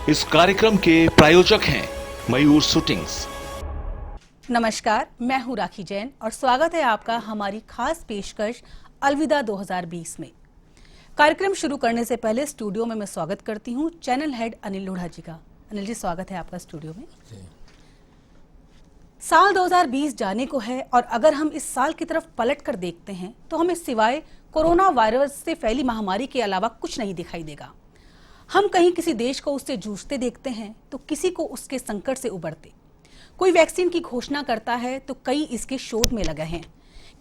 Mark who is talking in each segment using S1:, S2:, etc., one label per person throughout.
S1: इस कार्यक्रम के प्रायोजक हैं मयूर शूटिंग्स।
S2: नमस्कार, मैं हूं राखी जैन और स्वागत है आपका हमारी खास पेशकश अलविदा 2020 में। कार्यक्रम शुरू करने से पहले स्टूडियो में मैं स्वागत करती हूं चैनल हेड अनिल लोढ़ा जी का। अनिल जी, स्वागत है आपका स्टूडियो में। साल 2020 जाने को है और अगर हम इस साल की तरफ पलट कर देखते हैं तो हमें सिवाय कोरोना वायरस से फैली महामारी के अलावा कुछ नहीं दिखाई देगा। हम कहीं किसी देश को उससे जूझते देखते हैं तो किसी को उसके संकट से उबरते। कोई वैक्सीन की घोषणा करता है तो कई इसके शोध में लगे हैं।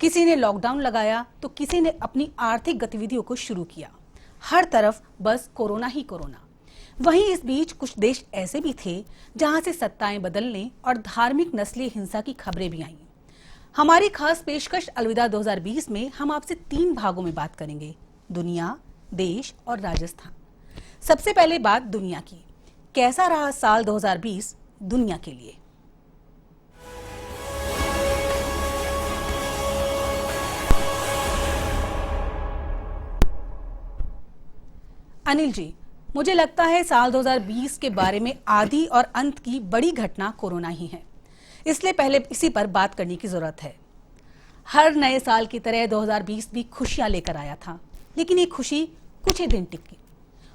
S2: किसी ने लॉकडाउन लगाया तो किसी ने अपनी आर्थिक गतिविधियों को शुरू किया। हर तरफ बस कोरोना ही कोरोना। वहीं इस बीच कुछ देश ऐसे भी थे जहां से सत्ताएं बदलने और धार्मिक नस्लीय हिंसा की खबरें भी आईं। हमारी खास पेशकश अलविदा 2020 में हम आपसे 3 भागों में बात करेंगे: दुनिया, देश और राजस्थान। सबसे पहले बात दुनिया की। कैसा रहा साल 2020 दुनिया के लिए? अनिल जी, मुझे लगता है साल 2020 के बारे में आदि और अंत की बड़ी घटना कोरोना ही है, इसलिए पहले इसी पर बात करने की जरूरत है। हर नए साल की तरह 2020 भी खुशियां लेकर आया था, लेकिन ये खुशी कुछ ही दिन टिकी।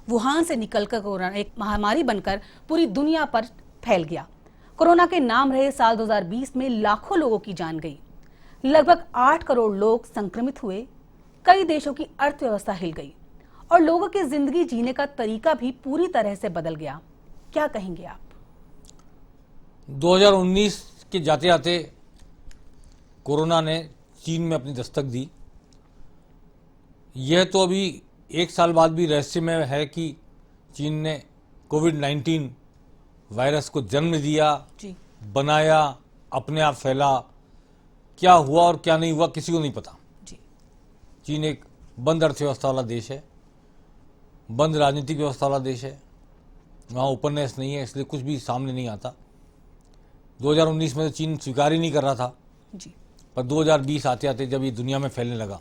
S2: वुहान से निकलकर कोरोना एक महामारी बनकर पूरी दुनिया पर फैल गया। कोरोना के नाम रहे साल 2020 में लाखों लोगों की जान गई। लगभग 8 करोड़ लोग संक्रमित हुए। कई देशों की अर्थव्यवस्था हिल गई और लोगों की जिंदगी जीने का तरीका भी पूरी तरह से बदल गया। क्या कहेंगे आप?
S3: 2019 के जाते जाते कोरोना ने चीन में अपनी दस्तक दी। यह तो अभी 1 साल बाद भी रहस्यमय है कि चीन ने कोविड-19 वायरस को जन्म दिया, बनाया, अपने आप फैला। क्या हुआ और क्या नहीं हुआ किसी को नहीं पता। चीन एक बंद अर्थव्यवस्था वाला देश है, बंद राजनीतिक व्यवस्था वाला देश है। वहाँ ओपननेस नहीं है, इसलिए कुछ भी सामने नहीं आता। 2019 में तो चीन स्वीकार ही नहीं कर रहा था पर 2020 आते आते जब ये दुनिया में फैलने लगा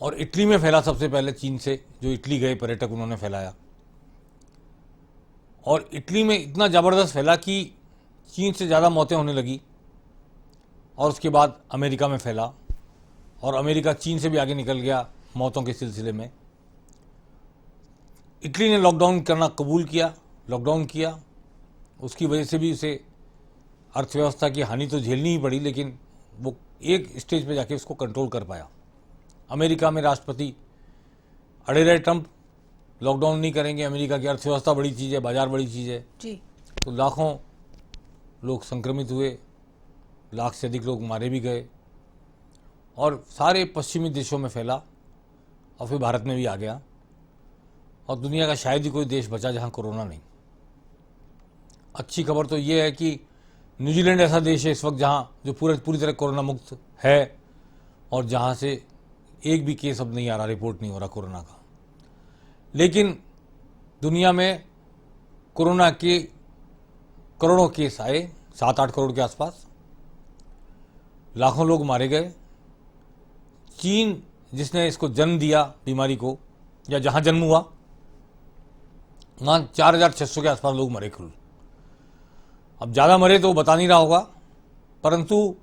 S3: और इटली में फैला सबसे पहले चीन से, जो इटली गए पर्यटक उन्होंने फैलाया और इटली में इतना ज़बरदस्त फैला कि चीन से ज़्यादा मौतें होने लगी और उसके बाद अमेरिका में फैला और अमेरिका चीन से भी आगे निकल गया मौतों के सिलसिले में। इटली ने लॉकडाउन करना कबूल किया, लॉकडाउन किया। उसकी वजह से भी उसे अर्थव्यवस्था की हानि तो झेलनी ही पड़ी, लेकिन वो एक स्टेज पे जाके उसको कंट्रोल कर पाया। अमेरिका में राष्ट्रपति अड़े रहे, ट्रंप लॉकडाउन नहीं करेंगे, अमेरिका की अर्थव्यवस्था बड़ी चीज़ है, बाजार बड़ी चीज़ है जी। तो लाखों लोग संक्रमित हुए, लाख से अधिक लोग मारे भी गए और सारे पश्चिमी देशों में फैला और फिर भारत में भी आ गया और दुनिया का शायद ही कोई देश बचा जहां कोरोना नहीं। अच्छी खबर तो ये है कि न्यूजीलैंड ऐसा देश है इस वक्त जहां जो पूरी तरह कोरोना मुक्त है और जहां से एक भी केस अब नहीं आ रहा, रिपोर्ट नहीं हो रहा कोरोना का। लेकिन दुनिया में कोरोना के करोड़ों केस आए, 7-8 करोड़ के आसपास। लाखों लोग मारे गए। चीन जिसने इसको जन्म दिया बीमारी को, या जहां जन्म हुआ, वहां 4600 के आसपास लोग मरे कुल। अब ज़्यादा मरे तो बता नहीं रहा होगा, परंतु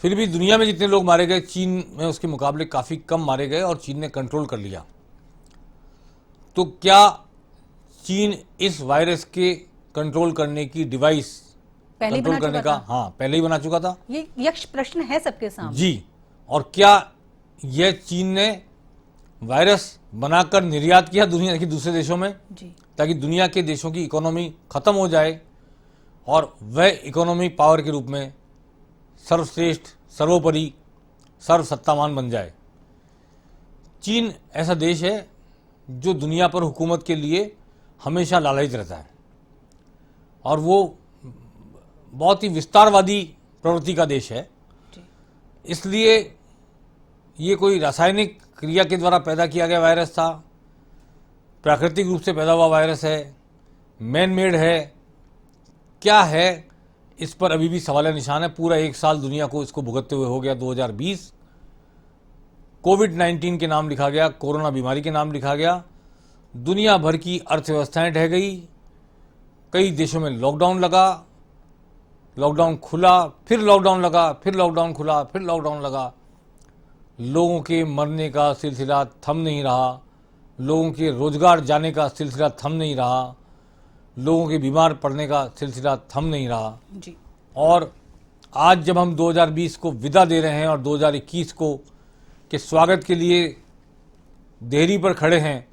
S3: फिर भी दुनिया में जितने लोग मारे गए चीन में उसके मुकाबले काफ़ी कम मारे गए और चीन ने कंट्रोल कर लिया। तो क्या चीन इस वायरस के कंट्रोल करने की डिवाइस कंट्रोल करने का पहले ही बना चुका था?
S2: ये यक्ष प्रश्न है सबके सामने
S3: जी। और क्या यह चीन ने वायरस बनाकर निर्यात किया दुनिया के दूसरे देशों में जी, ताकि दुनिया के देशों की इकोनॉमी खत्म हो जाए और वह इकोनॉमी पावर के रूप में सर्वश्रेष्ठ, सर्वोपरि, सर्वसत्तावान बन जाए? चीन ऐसा देश है जो दुनिया पर हुकूमत के लिए हमेशा लालच रहता है और वो बहुत ही विस्तारवादी प्रवृत्ति का देश है। इसलिए ये कोई रासायनिक क्रिया के द्वारा पैदा किया गया वायरस था, प्राकृतिक रूप से पैदा हुआ वायरस है, मैन मेड है, क्या है, इस पर अभी भी सवाल निशान है। पूरा 1 साल दुनिया को इसको भुगतते हुए हो गया। 2020 कोविड-19 के नाम लिखा गया, कोरोना बीमारी के नाम लिखा गया दुनिया भर की अर्थव्यवस्थाएं ढह गई, कई देशों में लॉकडाउन लगा, लॉकडाउन खुला, फिर लॉकडाउन लगा, फिर लॉकडाउन खुला, फिर लॉकडाउन लगा। लोगों के मरने का सिलसिला थम नहीं रहा, लोगों के रोजगार जाने का सिलसिला थम नहीं रहा, लोगों के बीमार पड़ने का सिलसिला थम नहीं रहा।
S2: जी।
S3: और आज जब हम 2020 को विदा दे रहे हैं और 2021 को के स्वागत के लिए देहरी पर खड़े हैं,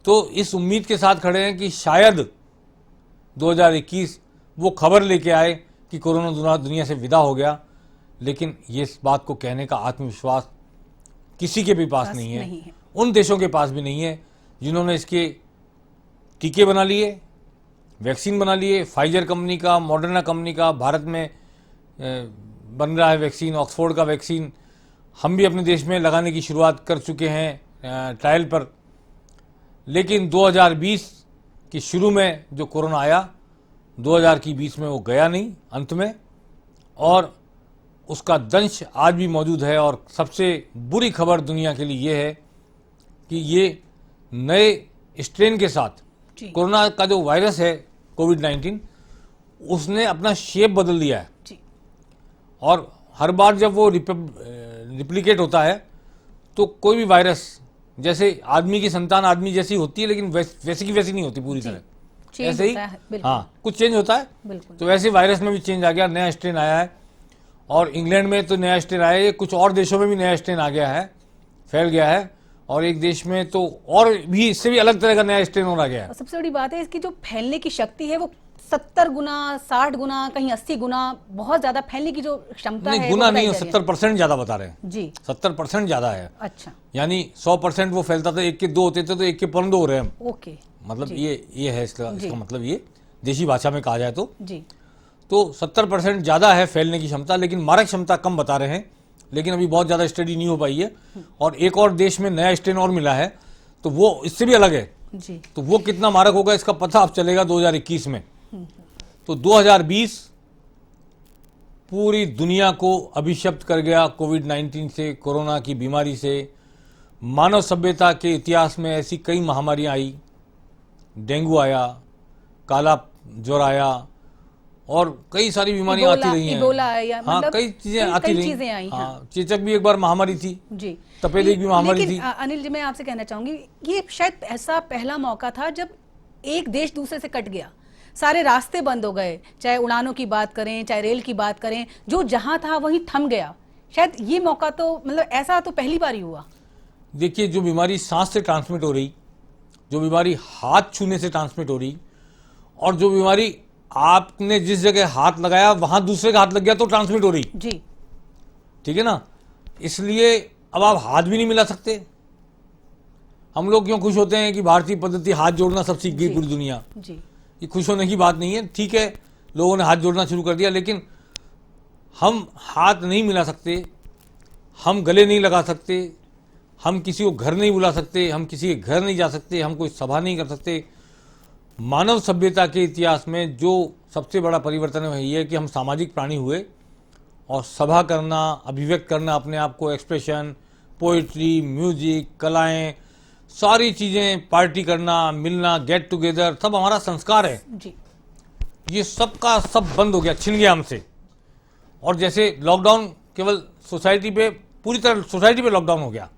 S3: तो इस उम्मीद के साथ खड़े हैं कि शायद 2021 वो खबर लेके आए कि कोरोना दुनिया से विदा हो गया। लेकिन ये इस बात को कहने का आत्मविश्वास किसी के भी पास नहीं है। उन देशों के पास भी नहीं है जिन्होंने इसके टीके बना लिए, वैक्सीन बना लिए। फाइजर कंपनी का, मॉडर्ना कंपनी का भारत में बन रहा है वैक्सीन, ऑक्सफोर्ड का वैक्सीन हम भी अपने देश में लगाने की शुरुआत कर चुके हैं ट्रायल पर। लेकिन 2020 की शुरू में जो कोरोना आया, 2020 में वो गया नहीं अंत में, और उसका दंश आज भी मौजूद है। और सबसे बुरी खबर दुनिया के लिए ये है कि ये नए स्ट्रेन के साथ कोरोना का जो वायरस है कोविड-19, उसने अपना शेप बदल दिया है।
S2: जी।
S3: और हर बार जब वो रिप्लिकेट होता है तो कोई भी वायरस, जैसे आदमी की संतान आदमी जैसी होती है लेकिन वैसी की वैसी नहीं होती पूरी तरह, ऐसे ही हाँ कुछ चेंज होता है। तो वैसे वायरस में भी चेंज आ गया, नया स्ट्रेन आया है। और इंग्लैंड में तो नया स्ट्रेन आया है, कुछ और देशों में भी नया स्ट्रेन आ गया है, फैल गया है। और एक देश में तो और भी इससे भी अलग तरह का नया स्ट्रेन हो गया है।
S2: सबसे बड़ी बात है इसकी जो फैलने की शक्ति है वो 70 गुना, 60 गुना, कहीं 80 गुना, बहुत ज्यादा फैलने की जो क्षमता है।
S3: गुना नहीं, 70% ज्यादा बता रहे हैं
S2: जी।
S3: 70% ज्यादा है।
S2: अच्छा।
S3: यानी 100% वो फैलता था, 1 के 2 होते थे तो 1 के 15 हो रहे हैं।
S2: ओके।
S3: मतलब ये है इसका मतलब, ये देशी भाषा में कहा जाए तो
S2: जी।
S3: तो 70% ज्यादा है फैलने की क्षमता, लेकिन मारक क्षमता कम बता रहे हैं। लेकिन अभी बहुत ज्यादा स्टडी नहीं हो पाई है। और एक और देश में नया स्ट्रेन और मिला है, तो वो इससे भी अलग है
S2: जी।
S3: तो वो कितना मारक होगा इसका पता अब चलेगा 2021 में। तो 2020 पूरी दुनिया को अभिशप्त कर गया कोविड-19 से, कोरोना की बीमारी से। मानव सभ्यता के इतिहास में ऐसी कई महामारियां आई, डेंगू आया, काला ज्वर आया और कई सारी बीमारियां आती रही हैं।
S2: इबोला आया,
S3: हाँ,
S2: मतलब
S3: कई चीजें आती रही।
S2: हाँ,
S3: चेचक भी एक बार महामारी थी
S2: जी,
S3: तपेदिक भी महामारी थी।
S2: अनिल जी, मैं आपसे कहना चाहूंगी, ये शायद ऐसा पहला मौका था जब एक देश दूसरे से कट गया, सारे रास्ते बंद हो गए, चाहे उड़ानों की बात करें, चाहे रेल की बात करें, जो जहां था वहीं थम गया। शायद ये मौका तो, मतलब ऐसा तो पहली बार ही हुआ।
S3: देखिए, जो बीमारी सांस से ट्रांसमिट हो रही, जो बीमारी हाथ छूने से ट्रांसमिट हो रही, और जो बीमारी आपने जिस जगह हाथ लगाया वहां दूसरे का हाथ लग गया तो ट्रांसमिट हो रही
S2: जी,
S3: ठीक है ना। इसलिए अब आप हाथ भी नहीं मिला सकते। हम लोग क्यों खुश होते हैं कि भारतीय पद्धति हाथ जोड़ना सब सीख गई पूरी दुनिया
S2: जी।
S3: ये खुश होने की बात नहीं है। ठीक है, लोगों ने हाथ जोड़ना शुरू कर दिया, लेकिन हम हाथ नहीं मिला सकते, हम गले नहीं लगा सकते, हम किसी को घर नहीं बुला सकते, हम किसी के घर नहीं जा सकते, हम कोई सभा नहीं कर सकते। मानव सभ्यता के इतिहास में जो सबसे बड़ा परिवर्तन है ये है कि हम सामाजिक प्राणी हुए, और सभा करना, अभिव्यक्त करना अपने आप को, एक्सप्रेशन, पोइट्री, म्यूजिक, कलाएं, सारी चीज़ें, पार्टी करना, मिलना, गेट टुगेदर, सब हमारा संस्कार है
S2: जी।
S3: ये सब का सब बंद हो गया, छिन गया हमसे। और जैसे लॉकडाउन केवल सोसाइटी पे, पूरी तरह सोसाइटी पे लॉकडाउन हो गया,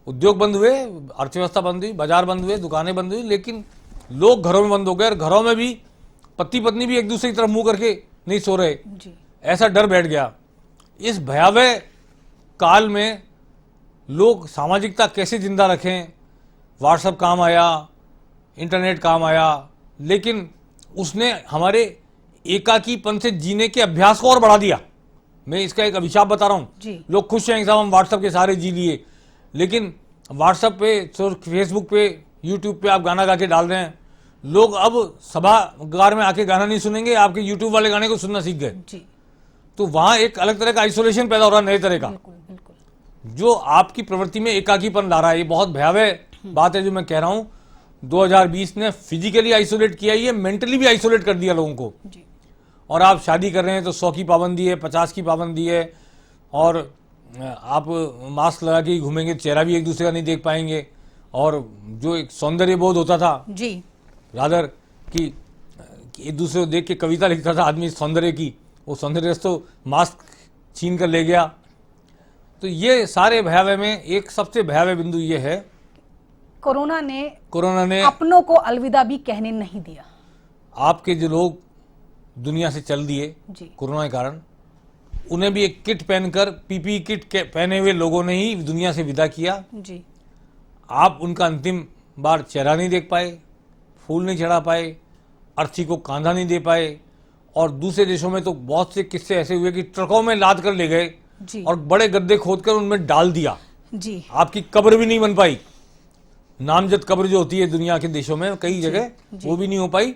S3: उद्योग बंद हुए, अर्थव्यवस्था बंद हुई, बाजार बंद हुए, दुकानें बंद हुई, लेकिन लोग घरों में बंद हो गए। और घरों में भी पति पत्नी भी एक दूसरे की तरफ मुंह करके नहीं सो रहे
S2: जी।
S3: ऐसा डर बैठ गया। इस भयावह काल में लोग सामाजिकता कैसे जिंदा रखें, व्हाट्सएप काम आया, इंटरनेट काम आया, लेकिन उसने हमारे एकाकीपन से जीने के अभ्यास को और बढ़ा दिया। मैं इसका एक अभिशाप बता रहा हूँ। लोग खुश हैं कि साहब हम व्हाट्सएप के सहारे जी लिए, लेकिन व्हाट्सएप पे, फेसबुक पे, यूट्यूब पे आप गाना गा के डाल रहे हैं, लोग अब सभागार में आके गाना नहीं सुनेंगे, आपके यूट्यूब वाले गाने को सुनना सीख गए। तो वहां एक अलग तरह का आइसोलेशन पैदा हो रहा है, नए तरह का, जो आपकी प्रवृत्ति में एकाकीपन ला रहा है। ये बहुत भयावह बात है जो मैं कह रहा हूं। 2020 ने फिजिकली आइसोलेट किया, ये मेंटली भी आइसोलेट कर दिया लोगों को। और आप शादी कर रहे हैं तो 100 की पाबंदी है, 50 की पाबंदी है, और आप मास्क लगा के घूमेंगे, चेहरा भी एक दूसरे का नहीं देख पाएंगे, और जो एक सौंदर्य बोध होता था
S2: जी,
S3: रादर कि एक दूसरे को देख के कविता लिखता था आदमी सौंदर्य की, वो सौंदर्य तो मास्क छीन कर ले गया। तो ये सारे भयावह में एक सबसे भयावह बिंदु ये है,
S2: कोरोना ने अपनों को अलविदा भी कहने नहीं दिया।
S3: आपके जो लोग दुनिया से चल दिए कोरोना के कारण, उन्हें भी एक किट पहनकर, पीपीई किट पहने हुए लोगों ने ही दुनिया से विदा किया
S2: जी।
S3: आप उनका अंतिम बार चेहरा नहीं देख पाए, फूल नहीं चढ़ा पाए, अर्थी को कांधा नहीं दे पाए। और दूसरे देशों में तो बहुत से किस्से ऐसे हुए कि ट्रकों में लाद कर ले गए और बड़े गड्ढे खोदकर उनमें डाल दिया
S2: जी।
S3: आपकी कब्र भी नहीं बन पाई, नामजद कब्र जो होती है दुनिया के देशों में कई जगह, वो भी नहीं हो पाई।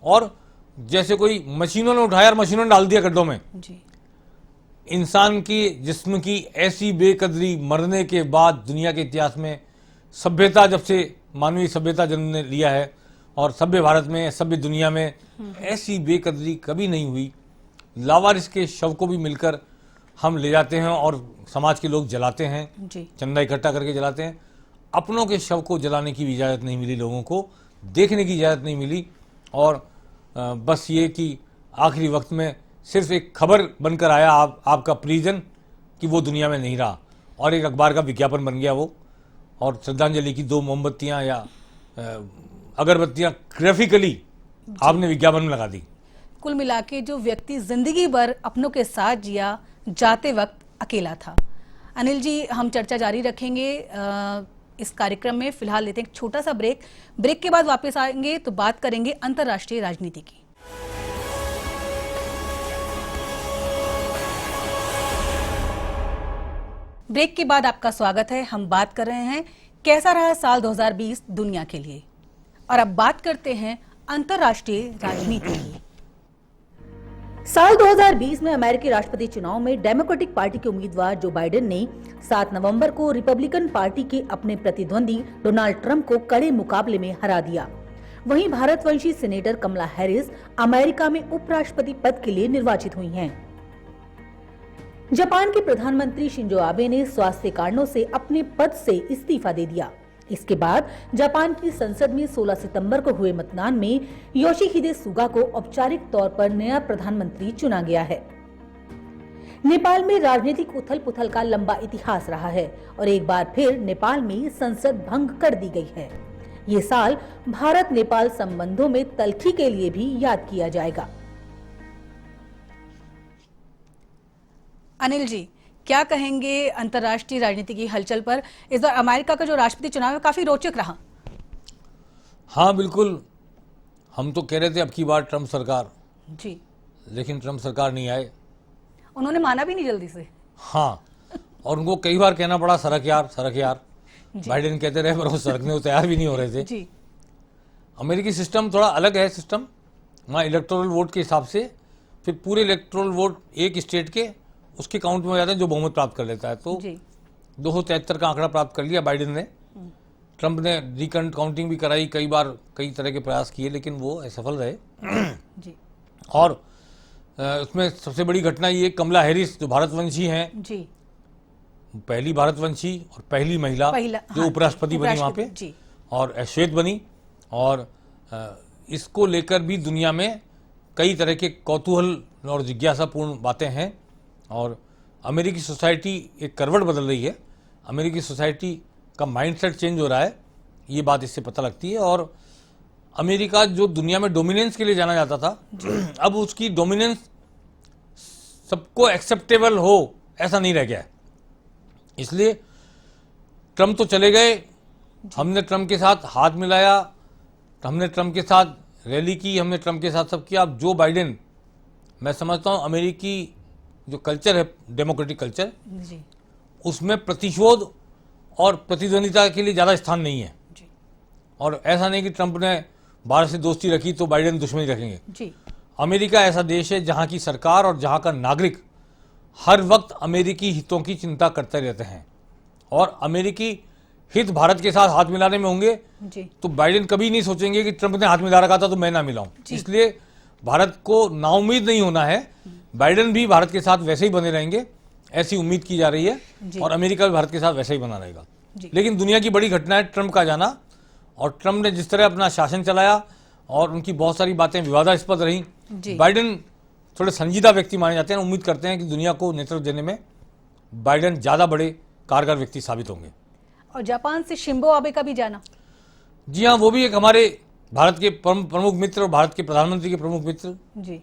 S3: और जैसे कोई मशीनों ने उठाया और मशीनों ने डाल दिया गड्ढों में
S2: जी।
S3: इंसान की जिस्म की ऐसी बेकदरी मरने के बाद दुनिया के इतिहास में, सभ्यता जब से मानवीय सभ्यता जन्म ने लिया है और सभ्य भारत में, सभ्य दुनिया में ऐसी बेकदरी कभी नहीं हुई। लावारिस के शव को भी मिलकर हम ले जाते हैं और समाज के लोग जलाते हैं, चंदा इकट्ठा करके जलाते हैं। अपनों के शव को जलाने की भी इजाज़त नहीं मिली, लोगों को देखने की इजाज़त नहीं मिली। और बस ये कि आखिरी वक्त में सिर्फ एक खबर बनकर आया आपका परिजन कि वो दुनिया में नहीं रहा, और एक अखबार का विज्ञापन बन गया वो, और श्रद्धांजलि की 2 मोमबत्तियां या अगरबत्तियां ग्राफिकली आपने विज्ञापन में लगा दी।
S2: कुल मिला के जो व्यक्ति जिंदगी भर अपनों के साथ जिया, जाते वक्त अकेला था। अनिल जी, हम चर्चा जारी रखेंगे इस कार्यक्रम में। फिलहाल लेते हैं एक छोटा सा ब्रेक के बाद वापस आएंगे तो बात करेंगे अंतर्राष्ट्रीय राजनीति की। ब्रेक के बाद आपका स्वागत है। हम बात कर रहे हैं कैसा रहा साल 2020 दुनिया के लिए, और अब बात करते हैं अंतर्राष्ट्रीय राजनीति की। साल 2020 में अमेरिकी राष्ट्रपति चुनाव में डेमोक्रेटिक पार्टी के उम्मीदवार जो बाइडेन ने 7 नवंबर को रिपब्लिकन पार्टी के अपने प्रतिद्वंदी डोनाल्ड ट्रंप को कड़े मुकाबले में हरा दिया। वहीं भारतवंशी सेनेटर कमला हैरिस अमेरिका में उपराष्ट्रपति पद के लिए निर्वाचित हुई हैं। जापान के प्रधानमंत्री शिंजो आबे ने स्वास्थ्य कारणों से अपने पद से इस्तीफा दे दिया। इसके बाद जापान की संसद में 16 सितंबर को हुए मतदान में योशिहिदे सुगा को औपचारिक तौर पर नया प्रधानमंत्री चुना गया है। नेपाल में राजनीतिक उथल-पुथल का लंबा इतिहास रहा है और एक बार फिर नेपाल में संसद भंग कर दी गई है। ये साल भारत नेपाल संबंधों में तल्खी के लिए भी याद किया जाएगा। अनिल जी, क्या कहेंगे अंतर्राष्ट्रीय राजनीति की हलचल पर? इस बार अमेरिका का जो राष्ट्रपति चुनाव है काफी रोचक रहा।
S3: हाँ बिल्कुल, हम तो कह रहे थे अब की बार ट्रंप सरकार
S2: जी,
S3: लेकिन ट्रंप सरकार नहीं आए।
S2: उन्होंने माना भी नहीं जल्दी से।
S3: हाँ, और उनको कई बार कहना पड़ा सरक यार। बाइडेन कहते रहे पर वो सरकने को तैयार भी नहीं हो रहे थे
S2: जी।
S3: अमेरिकी सिस्टम थोड़ा अलग है सिस्टम, वहाँ इलेक्टोरल वोट के हिसाब से फिर पूरे इलेक्टोरल वोट एक स्टेट के उसके काउंट में हो जाते हैं जो बहुमत प्राप्त कर लेता है। तो 273 का आंकड़ा प्राप्त कर लिया बाइडेन ने। ट्रंप ने रिकाउंटिंग भी कराई कई बार, कई तरह के प्रयास किए, लेकिन वो असफल रहे
S2: जी।
S3: और उसमें सबसे बड़ी घटना ये कमला हैरिस जो भारतवंशी हैं
S2: जी,
S3: पहली भारतवंशी और पहली महिला जो उपराष्ट्रपति बनी वहाँ पे
S2: जी।
S3: और श्वेत बनी, और इसको लेकर भी दुनिया में कई तरह के कौतूहल और जिज्ञासापूर्ण बातें हैं। और अमेरिकी सोसाइटी एक करवट बदल रही है, अमेरिकी सोसाइटी का माइंडसेट चेंज हो रहा है, ये बात इससे पता लगती है। और अमेरिका जो दुनिया में डोमिनेंस के लिए जाना जाता था, अब उसकी डोमिनेंस सबको एक्सेप्टेबल हो ऐसा नहीं रह गया है। इसलिए ट्रंप तो चले गए, हमने ट्रंप के साथ हाथ मिलाया, हमने ट्रंप के साथ रैली की, हमने ट्रंप के साथ सब किया। अब जो बाइडेन, मैं समझता हूँ अमेरिकी जो कल्चर है डेमोक्रेटिक कल्चर
S2: जी,
S3: उसमें प्रतिशोध और प्रतिद्वंदिता के लिए ज़्यादा स्थान नहीं है
S2: जी।
S3: और ऐसा नहीं कि ट्रंप ने भारत से दोस्ती रखी तो बाइडेन दुश्मनी रखेंगे
S2: जी।
S3: अमेरिका ऐसा देश है जहाँ की सरकार और जहाँ का नागरिक हर वक्त अमेरिकी हितों की चिंता करते रहते हैं, और अमेरिकी हित भारत के साथ हाथ मिलाने में होंगे
S2: जी।
S3: तो बाइडेन कभी नहीं सोचेंगे कि ट्रंप ने हाथ मिला रखा था तो मैं ना मिलाऊं। इसलिए भारत को नाउम्मीद नहीं होना है, बाइडेन भी भारत के साथ वैसे ही बने रहेंगे, ऐसी उम्मीद की जा रही है, और अमेरिका भी भारत के साथ वैसे ही बना रहेगा।
S2: जी।
S3: लेकिन दुनिया की बड़ी घटना है ट्रंप का जाना, और ट्रंप ने जिस तरह अपना शासन चलाया और उनकी बहुत सारी बातें विवादास्पद रहीं। बाइडेन थोड़े संजीदा व्यक्ति माने जाते हैं, उम्मीद करते हैं कि दुनिया को नेतृत्व देने में बाइडेन ज़्यादा बड़े कारगर व्यक्ति साबित होंगे।
S2: और जापान से शिंजो आबे का भी जाना।
S3: जी हाँ, वो भी एक हमारे भारत के प्रमुख मित्र और भारत के प्रधानमंत्री के प्रमुख मित्र।
S2: जी।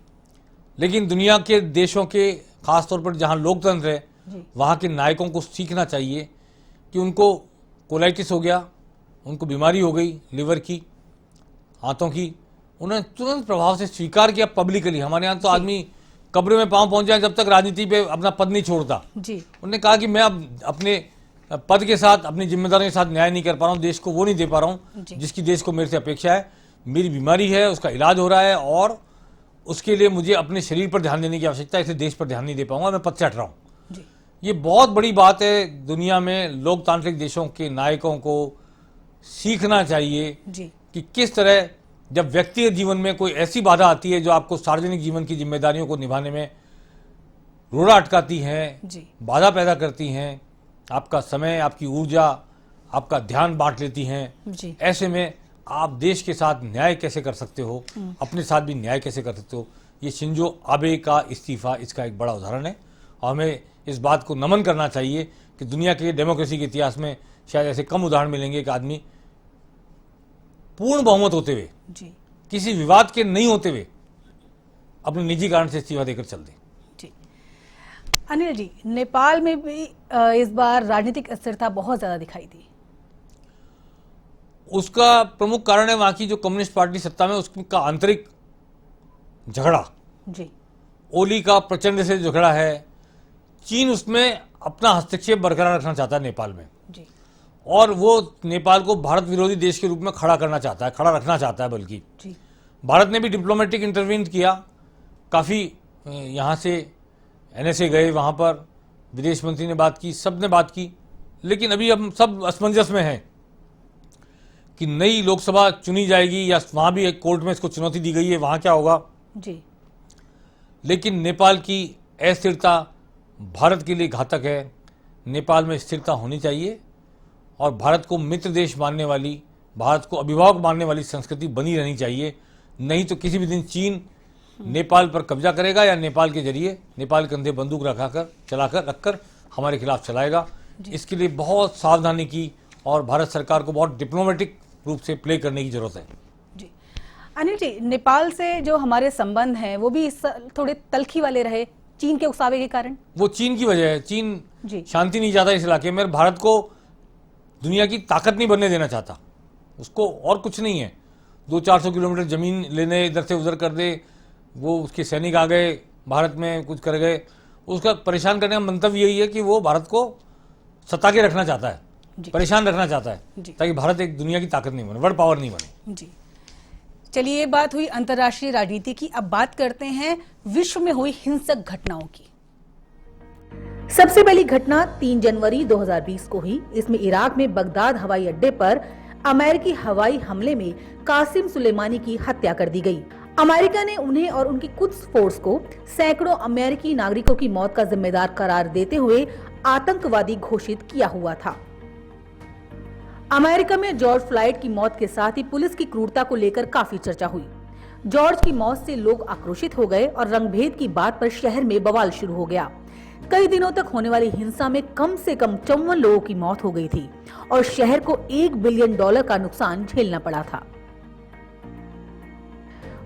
S3: लेकिन दुनिया के देशों के खासतौर पर जहाँ लोकतंत्र है, वहाँ के नायकों को सीखना चाहिए कि उनको कोलाइटिस हो गया, उनको बीमारी हो गई लीवर की, हाथों की, उन्होंने तुरंत प्रभाव से स्वीकार किया पब्लिकली। हमारे यहाँ तो आदमी कब्र में पांव पहुंच जाए जब तक राजनीति पे अपना पद नहीं छोड़ता।
S2: जी।
S3: उन्होंने कहा कि मैं अब अपने पद के साथ, अपनी जिम्मेदारियों के साथ न्याय नहीं कर पा रहा हूँ, देश को वो नहीं दे पा रहा हूँ जिसकी देश को मेरे से अपेक्षा है। मेरी बीमारी है, उसका इलाज हो रहा है और उसके लिए मुझे अपने शरीर पर ध्यान देने की आवश्यकता है, इसलिए देश पर ध्यान नहीं दे पाऊंगा, मैं पद से हट रहा हूँ। ये बहुत बड़ी बात है। दुनिया में लोकतांत्रिक देशों के नायकों को सीखना चाहिए कि किस तरह जब व्यक्तिगत जीवन में कोई ऐसी बाधा आती है जो आपको सार्वजनिक जीवन की जिम्मेदारियों को निभाने में रोड़ा अटकाती हैं, बाधा पैदा करती हैं, आपका समय, आपकी ऊर्जा, आपका ध्यान बांट लेती हैं। ऐसे में आप देश के साथ न्याय कैसे कर सकते हो, अपने साथ भी न्याय कैसे कर सकते हो। ये शिंजो आबे का इस्तीफा इसका एक बड़ा उदाहरण है और हमें इस बात को नमन करना चाहिए कि दुनिया के डेमोक्रेसी के इतिहास में शायद ऐसे कम उदाहरण मिलेंगे कि आदमी पूर्ण बहुमत होते हुए, किसी विवाद के नहीं होते हुए, अपने निजी कारण से इस्तीफा देकर चल दे।
S2: अनिल जी, नेपाल में भी इस बार राजनीतिक अस्थिरता बहुत ज्यादा दिखाई दी।
S3: उसका प्रमुख कारण है वहां की जो कम्युनिस्ट पार्टी सत्ता में उसका आंतरिक झगड़ा। ओली का प्रचंड से झगड़ा है। चीन उसमें अपना हस्तक्षेप बरकरार रखना चाहता है नेपाल में, और वो नेपाल को भारत विरोधी देश के रूप में खड़ा करना चाहता है, खड़ा रखना चाहता है। बल्कि भारत ने भी डिप्लोमेटिक इंटरवेंट किया, काफ़ी यहाँ से एनएसए गए, वहाँ पर विदेश मंत्री ने बात की, सब ने बात की। लेकिन अभी हम सब असमंजस में हैं कि नई लोकसभा चुनी जाएगी या वहाँ भी एक कोर्ट में इसको चुनौती दी गई है, वहाँ क्या होगा। लेकिन नेपाल की अस्थिरता भारत के लिए घातक है। नेपाल में स्थिरता होनी चाहिए और भारत को मित्र देश मानने वाली, भारत को अभिभावक मानने वाली संस्कृति बनी रहनी चाहिए। नहीं तो किसी भी दिन चीन नेपाल पर कब्जा करेगा या नेपाल के जरिए नेपाल के कंधे बंदूक रखकर हमारे खिलाफ चलाएगा। इसके लिए बहुत सावधानी की और भारत सरकार को बहुत डिप्लोमेटिक रूप से प्ले करने की जरूरत है।
S2: जी अनिल जी, नेपाल से जो हमारे संबंध हैं वो भी थोड़े तल्खी वाले रहे चीन के उकसावे के कारण। वो
S3: चीन की वजह है। चीन शांति नहीं चाहता इस इलाके में, भारत को दुनिया की ताकत नहीं बनने देना चाहता। उसको और कुछ नहीं है, 200-400 किलोमीटर जमीन लेने, इधर से उधर कर दे, वो उसके सैनिक आ गए भारत में, कुछ कर गए। उसका परेशान करने का मंतव्य यही है कि वो भारत को सता के रखना चाहता है, परेशान रखना चाहता है, ताकि भारत एक दुनिया की ताकत नहीं बने, वर्ल्ड पावर नहीं बने।
S2: जी चलिए, ये बात हुई अंतर्राष्ट्रीय राजनीति की। अब बात करते हैं विश्व में हुई हिंसक घटनाओं की। सबसे पहली घटना 3 जनवरी 2020 को हुई। इसमें इराक में बगदाद हवाई अड्डे पर अमेरिकी हवाई हमले में कासिम सुलेमानी की हत्या कर दी गई। अमेरिका ने उन्हें और उनकी कुद्स फोर्स को सैकड़ों अमेरिकी नागरिकों की मौत का जिम्मेदार करार देते हुए आतंकवादी घोषित किया हुआ था। अमेरिका में जॉर्ज फ्लॉयड की मौत के साथ ही पुलिस की क्रूरता को लेकर काफी चर्चा हुई। जॉर्ज की मौत से लोग आक्रोशित हो गए और रंगभेद की बात पर शहर में बवाल शुरू हो गया। कई दिनों तक होने वाली हिंसा में कम से कम 54 लोगों की मौत हो गई थी और शहर को $1 बिलियन का नुकसान झेलना पड़ा था।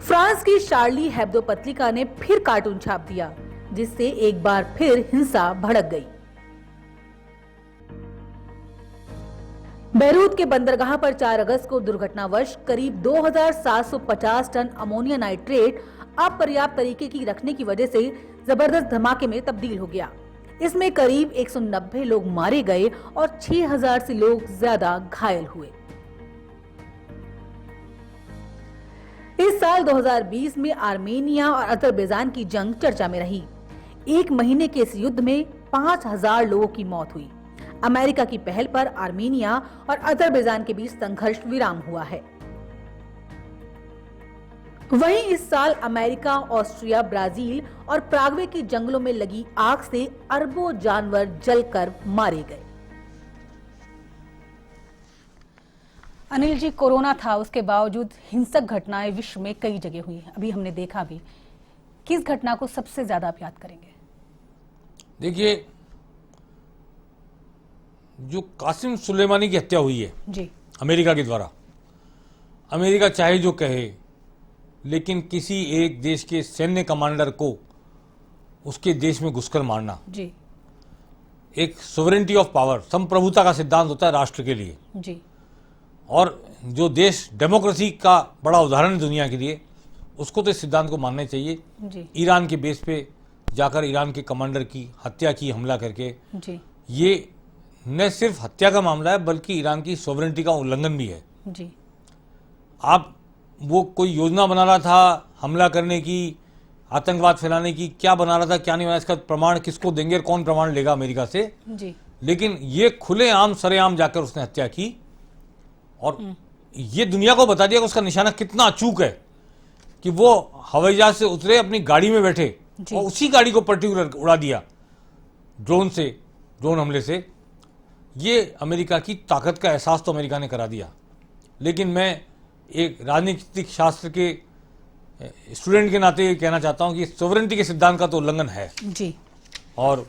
S2: फ्रांस की शार्ली हेब्दो पत्रिका ने फिर कार्टून छाप दिया, जिससे एक बार फिर हिंसा भड़क गई। बेरूत के बंदरगाह पर 4 अगस्त को दुर्घटनावश करीब 2750 टन अमोनिया नाइट्रेट अपर्याप्त तरीके की रखने की वजह से जबरदस्त धमाके में तब्दील हो गया। इसमें करीब 190 लोग मारे गए और 6000 से लोग ज्यादा घायल हुए। इस साल 2020 में आर्मेनिया और अजरबैजान की जंग चर्चा में रही। 1 महीने के इस युद्ध में 5000 लोगों की मौत हुई। अमेरिका की पहल पर आर्मेनिया और अजरबैजान के बीच संघर्ष विराम हुआ है। वहीं इस साल अमेरिका, ऑस्ट्रिया, ब्राजील और प्राग्वे की जंगलों में लगी आग से अरबों जानवर जलकर मारे गए। अनिल जी, कोरोना था, उसके बावजूद हिंसक घटनाएं विश्व में कई जगह हुई हैं। अभी हमने देखा भी। किस घटना को सबसे ज्यादा आप याद करेंगे?
S3: देखिए, जो कासिम सुलेमानी की हत्या हुई है
S2: जी,
S3: अमेरिका के द्वारा, अमेरिका चाहे जो कहे, लेकिन किसी एक देश के सैन्य कमांडर को उसके देश में घुसकर मारना
S2: जी,
S3: एक सोवरेनिटी ऑफ पावर, संप्रभुता का सिद्धांत होता है राष्ट्र के लिए,
S2: जी,
S3: और जो देश डेमोक्रेसी का बड़ा उदाहरण है दुनिया के लिए, उसको तो इस सिद्धांत को मानना चाहिए।
S2: जी,
S3: ईरान के बेस पे जाकर ईरान के कमांडर की हत्या की, हमला करके,
S2: जी,
S3: ये न सिर्फ हत्या का मामला है बल्कि ईरान की सोवरेनिटी का उल्लंघन भी है।
S2: जी,
S3: आप वो कोई योजना बना रहा था हमला करने की, आतंकवाद फैलाने की, क्या बना रहा था क्या नहीं बना, इसका प्रमाण किसको देंगे और कौन प्रमाण लेगा अमेरिका से?
S2: जी,
S3: लेकिन ये खुलेआम सरेआम जाकर उसने हत्या की और ये दुनिया को बता दिया कि उसका निशाना कितना अचूक है कि वो हवाई जहाज से उतरे, अपनी गाड़ी में बैठे और उसी गाड़ी को पर्टिकुलर उड़ा दिया ड्रोन हमले से। ये अमेरिका की ताकत का एहसास तो अमेरिका ने करा दिया। लेकिन मैं एक राजनीतिक शास्त्र के स्टूडेंट के नाते ये कहना चाहता हूं कि सोवरेनिटी के सिद्धांत का तो उल्लंघन है
S2: जी,
S3: और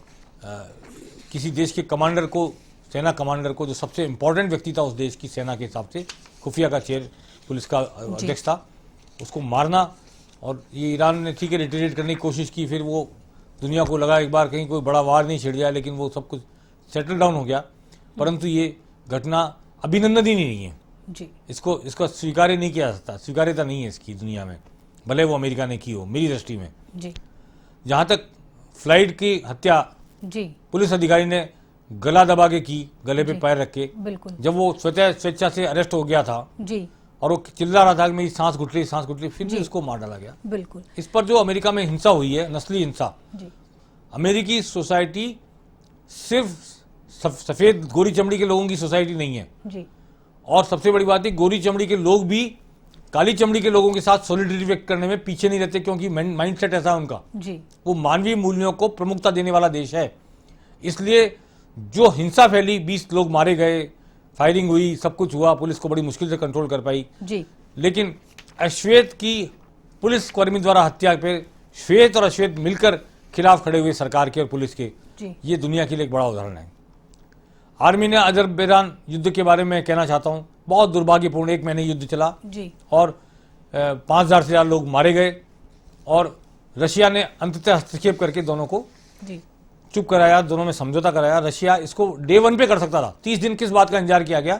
S3: किसी देश के कमांडर को, सेना कमांडर को, जो सबसे इंपॉर्टेंट व्यक्ति था उस देश की सेना के हिसाब से, खुफिया का चेयर पुलिस का अध्यक्ष था, उसको मारना। और ये ईरान ने ठीक है रिटेलिएट करने की कोशिश की, फिर वो दुनिया को लगा एक बार कहीं कोई बड़ा वार नहीं छिड़ जाए, लेकिन वो सब कुछ सेटल डाउन हो गया। परंतु ये घटना अभिनंदनीय नहीं है,
S2: जी,
S3: इसको स्वीकार्य नहीं किया जा सकता, स्वीकार्यता नहीं है इसकी दुनिया में, भले वो अमेरिका ने की हो, मेरी दृष्टि में।
S2: जी,
S3: जहाँ तक फ्लाइट की हत्या
S2: जी,
S3: पुलिस अधिकारी ने गला दबा के की, गले पे पैर रख के,
S2: बिल्कुल,
S3: जब वो स्वेच्छा से अरेस्ट हो गया था
S2: जी,
S3: और वो चिल्ला रहा था कि मेरी सांस घुट रही, फिर भी उसको मार डाला गया।
S2: बिल्कुल,
S3: इस पर जो अमेरिका में हिंसा हुई है, नस्ली हिंसा,
S2: जी,
S3: अमेरिकी सोसाइटी सिर्फ सफेद गोरी चमड़ी के लोगों की सोसाइटी नहीं है,
S2: जी,
S3: और सबसे बड़ी बात है गोरी चमड़ी के लोग भी काली चमड़ी के लोगों के साथ सॉलिडरिटी व्यक्त करने में पीछे नहीं रहते, क्योंकि माइंडसेट ऐसा है उनका,
S2: जी,
S3: वो मानवीय मूल्यों को प्रमुखता देने वाला देश है। इसलिए जो हिंसा फैली, 20 लोग मारे गए, फायरिंग हुई, सब कुछ हुआ, पुलिस को बड़ी मुश्किल से कंट्रोल कर पाई,
S2: जी,
S3: लेकिन अश्वेत की पुलिस कर्मी द्वारा हत्या पे श्वेत और अश्वेत मिलकर खिलाफ खड़े हुए सरकार के और पुलिस के,
S2: जी,
S3: ये दुनिया के लिए एक बड़ा उदाहरण है। आर्मीनिया अजरबैजान युद्ध के बारे में कहना चाहता हूँ, बहुत दुर्भाग्यपूर्ण 1 महीने युद्ध चला
S2: जी,
S3: और 5000 से ज्यादा लोग मारे गए, और रशिया ने अंततः हस्तक्षेप करके दोनों को
S2: जी,
S3: चुप कराया, दोनों में समझौता कराया। रशिया इसको डे 1 पे कर सकता था। 30 दिन किस बात का इंतजार किया गया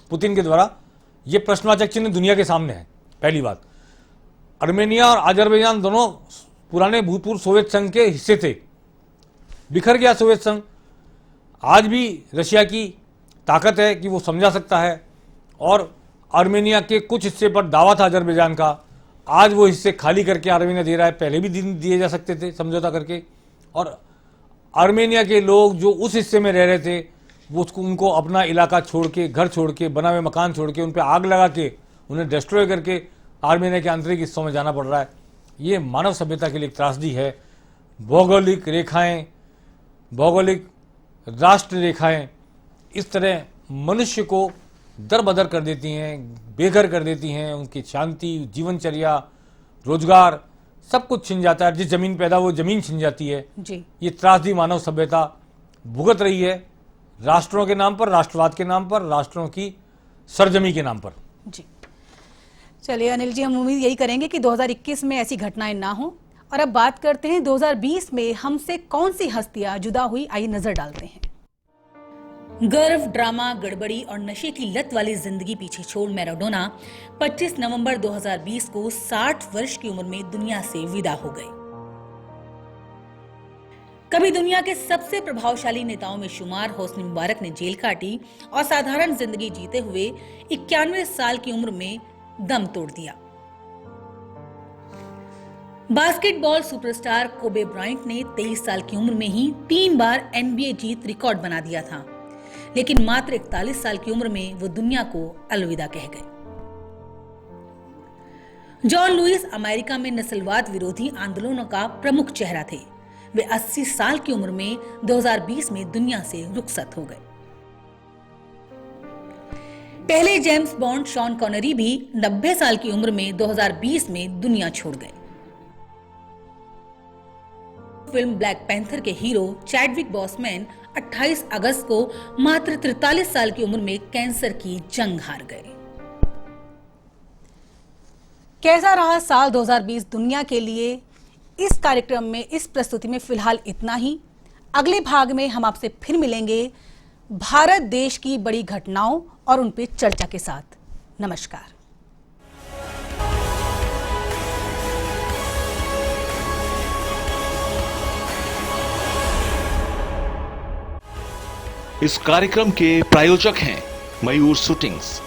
S3: पुतिन के द्वारा, ये प्रश्नवाचक चिन्ह दुनिया के सामने है। पहली बात, आर्मेनिया और अजरबैजान दोनों पुराने भूतपूर्व सोवियत संघ के हिस्से थे, बिखर गया सोवियत संघ। आज भी रशिया की ताकत है कि वो समझा सकता है, और आर्मेनिया के कुछ हिस्से पर दावा था अजरबैजान का, आज वो हिस्से खाली करके आर्मेनिया दे रहा है, पहले भी दिए जा सकते थे समझौता करके। और आर्मेनिया के लोग जो उस हिस्से में रह रहे थे, वो उनको अपना इलाका छोड़ के, घर छोड़ के, बना हुए मकान छोड़ के, उन पर आग लगा के, उन्हें डिस्ट्रॉय करके आर्मेनिया के आंतरिक हिस्सों में जाना पड़ रहा है। ये मानव सभ्यता के लिए एक त्रासदी है। भौगोलिक रेखाएं, भौगोलिक राष्ट्र रेखाएं इस तरह मनुष्य को दरबदर कर देती हैं, बेघर कर देती हैं, उनकी शांति, जीवनचर्या, रोजगार, सब कुछ छिन जाता है। जिस जमीन पैदा वो जमीन छिन जाती है।
S2: जी,
S3: ये त्रासदी मानव सभ्यता भुगत रही है, राष्ट्रों के नाम पर, राष्ट्रवाद के नाम पर, राष्ट्रों की सरजमी के नाम पर।
S2: जी। चलिए अनिल जी, हम उम्मीद यही करेंगे कि 2021 में ऐसी घटनाएं ना हो। और अब बात करते हैं 2020 में हमसे कौन सी हस्तियां जुदा हुई, आइए नजर डालते हैं। गर्व, ड्रामा, गड़बड़ी और नशे की लत वाली जिंदगी पीछे छोड़ मैराडोना 25 नवंबर 2020 को 60 वर्ष की उम्र में दुनिया से विदा हो गए। कभी दुनिया के सबसे प्रभावशाली नेताओं में शुमार होस्नी मुबारक ने जेल काटी और साधारण जिंदगी जीते हुए 91 साल की उम्र में दम तोड़ दिया। बास्केटबॉल सुपरस्टार कोबे ब्रायंट ने 23 साल की उम्र में ही 3 बार NBA जीत रिकॉर्ड बना दिया था, लेकिन मात्र 41 साल की उम्र में वो दुनिया को अलविदा कह गए। जॉन लुइस अमेरिका में नस्लवाद विरोधी आंदोलनों का प्रमुख चेहरा थे। वे 80 साल की उम्र में 2020 में दुनिया से रुखसत हो गए। पहले जेम्स बॉन्ड शॉन कॉनरी भी 90 साल की उम्र में 2020 में दुनिया छोड़ गए। फिल्म ब्लैक पैंथर के हीरो चैडविक बॉसमैन 28 अगस्त को मात्र 43 साल की उम्र में कैंसर की जंग हार गए। कैसा रहा साल 2020 दुनिया के लिए? इस कार्यक्रम में, इस प्रस्तुति में फिलहाल इतना ही। अगले भाग में हम आपसे फिर मिलेंगे भारत देश की बड़ी घटनाओं और उन पे चर्चा के साथ। नमस्कार।
S1: इस कार्यक्रम के प्रायोजक हैं मयूर शूटिंग्स।